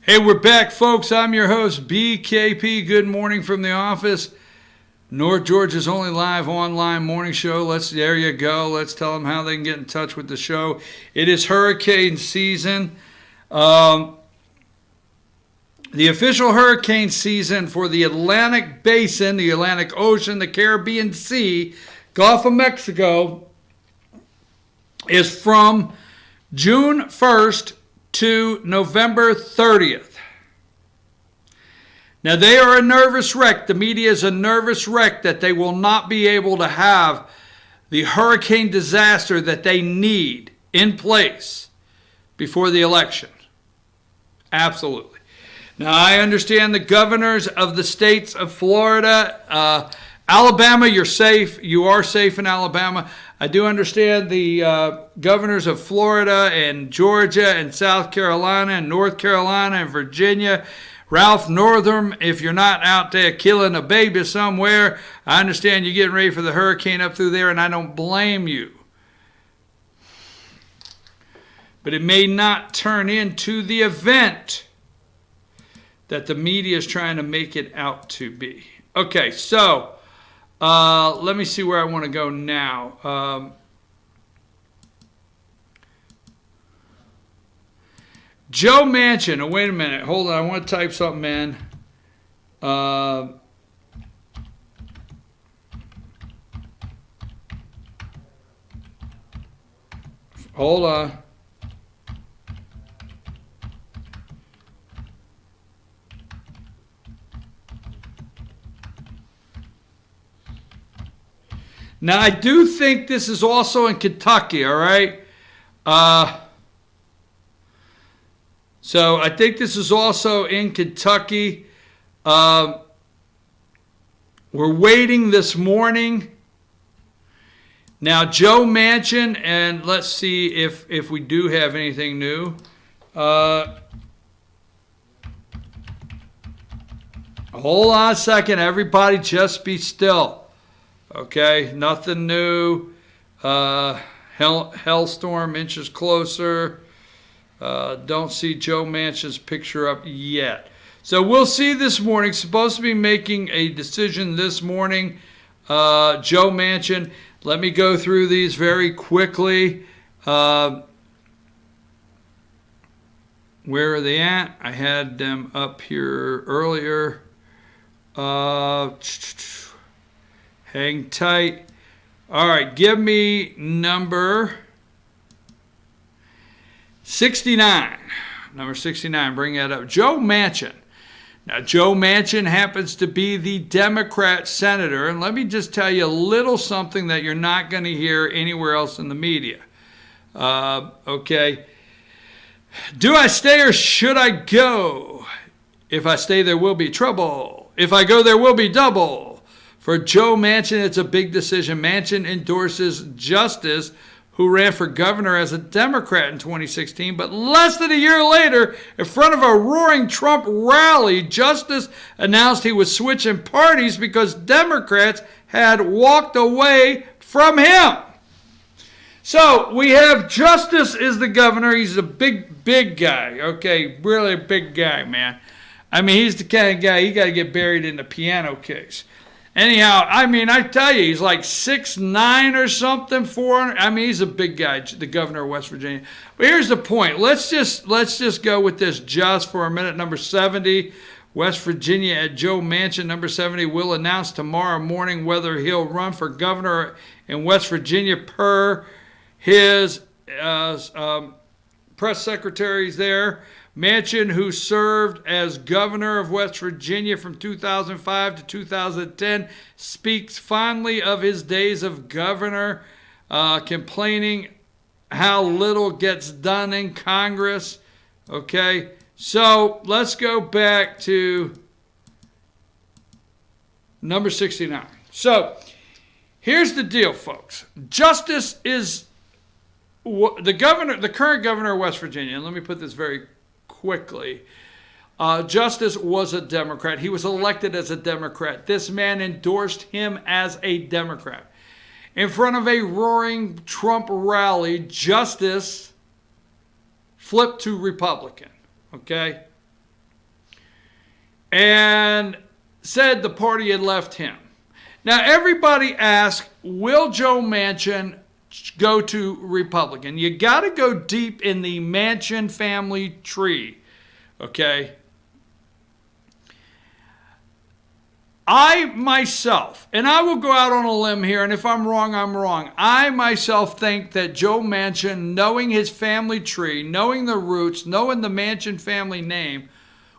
Hey, we're back, folks. I'm your host, BKP. Good morning from the office. North Georgia's only live online morning show. There you go. Let's tell them how they can get in touch with the show. It is hurricane season. The official hurricane season for the Atlantic Basin, the Atlantic Ocean, the Caribbean Sea, Gulf of Mexico, is from June 1st to November 30th. Now, they are a nervous wreck. The media is a nervous wreck that they will not be able to have the hurricane disaster that they need in place before the election. Absolutely. Now, I understand the governors of the states of Florida, Alabama, you're safe. You are safe in Alabama. I do understand the governors of Florida and Georgia and South Carolina and North Carolina and Virginia. Ralph Northam, if you're not out there killing a baby somewhere, I understand you're getting ready for the hurricane up through there, and I don't blame you. But it may not turn into the event that the media is trying to make it out to be. Okay, so let me see where I want to go now. Joe Manchin. Oh, wait a minute. Hold on. I want to type something in. Hold on. Now, I do think this is also in Kentucky, all right? So I think this is also in Kentucky. We're waiting this morning. Now, Joe Manchin, and let's see if we do have anything new. Hold on a second. Everybody just be still. Okay, nothing new. Hellstorm inches closer. Don't see Joe Manchin's picture up yet. So we'll see this morning. Supposed to be making a decision this morning. Joe Manchin. Let me go through these very quickly. Where are they at? I had them up here earlier. Hang tight. All right, give me number 69. Number 69, bring that up. Joe Manchin. Now, Joe Manchin happens to be the Democrat senator, and let me just tell you a little something that you're not going to hear anywhere else in the media. Okay. Do I stay or should I go? If I stay, there will be trouble. If I go, there will be double. For Joe Manchin, it's a big decision. Manchin endorses Justice, who ran for governor as a Democrat in 2016, but less than a year later, in front of a roaring Trump rally, Justice announced he was switching parties because Democrats had walked away from him. So we have Justice is the governor. He's a big guy, okay, really a big guy, man. I mean, he's the kind of guy, he got to get buried in the piano case. Anyhow, I mean, I tell you, he's like 6'9" or something, 400. I mean, he's a big guy, the governor of West Virginia. But here's the point. Let's just go with this just for a minute. Number 70, West Virginia at Joe Manchin. Number 70 will announce tomorrow morning whether he'll run for governor in West Virginia per his press secretaries there. Manchin, who served as governor of West Virginia from 2005 to 2010, speaks fondly of his days of governor, complaining how little gets done in Congress. Okay, so let's go back to number 69. So here's the deal, folks. Justice is the current governor of West Virginia, and let me put this very quickly. Justice was a Democrat. He was elected as a Democrat. This man endorsed him as a Democrat. In front of a roaring Trump rally, Justice flipped to Republican. Okay? and said the party had left him. Now, everybody asked, will Joe Manchin go to Republican? You got to go deep in the Manchin family tree, okay? I myself, and I will go out on a limb here, and if I'm wrong, I'm wrong. I myself think that Joe Manchin, knowing his family tree, knowing the roots, knowing the Manchin family name,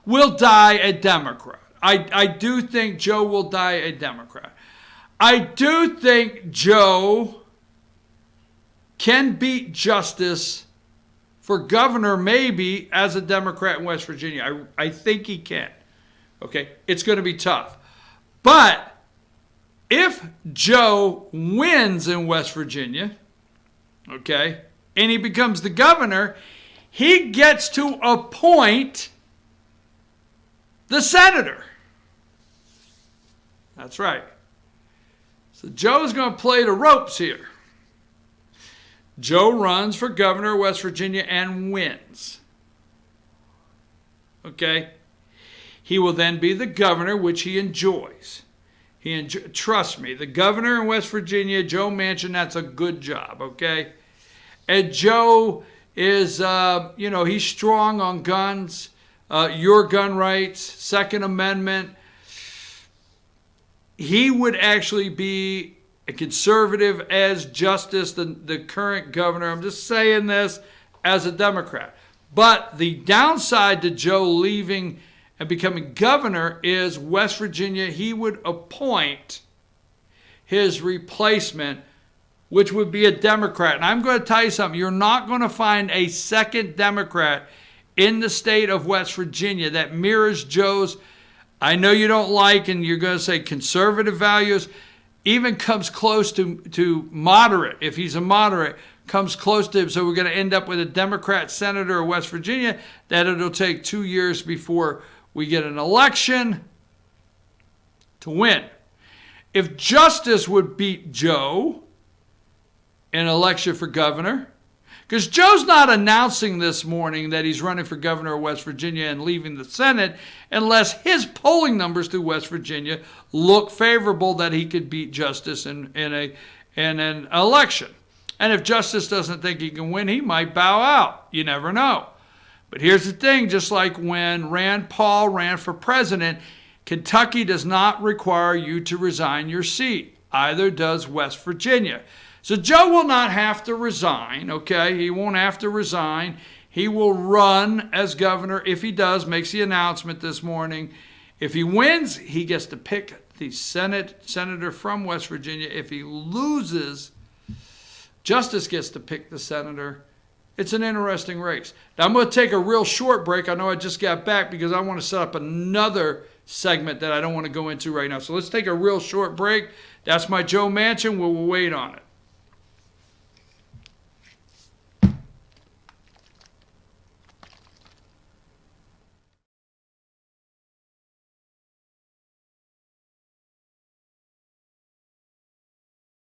will die a Democrat. I do think Joe will die a Democrat. I do think Joe can beat Justice for governor, maybe, as a Democrat in West Virginia. I think he can. Okay, it's going to be tough. But if Joe wins in West Virginia, okay, and he becomes the governor, he gets to appoint the senator. That's right. So Joe's going to play the ropes here. Joe runs for governor of West Virginia and wins. Okay? He will then be the governor, which he enjoys. Trust me, the governor in West Virginia, Joe Manchin, that's a good job, okay? And Joe is, he's strong on guns, your gun rights, Second Amendment. He would actually be a conservative as Justice, the current governor. I'm just saying this as a Democrat. But the downside to Joe leaving and becoming governor is West Virginia, he would appoint his replacement, which would be a Democrat. And I'm going to tell you something. You're not going to find a second Democrat in the state of West Virginia that mirrors Joe's, I know you don't like, and you're going to say conservative values, even comes close to moderate. If he's a moderate, comes close to him. So we're going to end up with a Democrat senator of West Virginia that it'll take 2 years before we get an election to win. If Justice would beat Joe in an election for governor, because Joe's not announcing this morning that he's running for governor of West Virginia and leaving the Senate unless his polling numbers through West Virginia look favorable that he could beat Justice in an election. And if Justice doesn't think he can win, he might bow out. You never know. But here's the thing, just like when Rand Paul ran for president, Kentucky does not require you to resign your seat. Either does West Virginia. So Joe will not have to resign, okay? He won't have to resign. He will run as governor. If he does, makes the announcement this morning. If he wins, he gets to pick the senator from West Virginia. If he loses, Justice gets to pick the senator. It's an interesting race. Now, I'm going to take a real short break. I know I just got back because I want to set up another segment that I don't want to go into right now. So let's take a real short break. That's my Joe Manchin. We'll wait on it.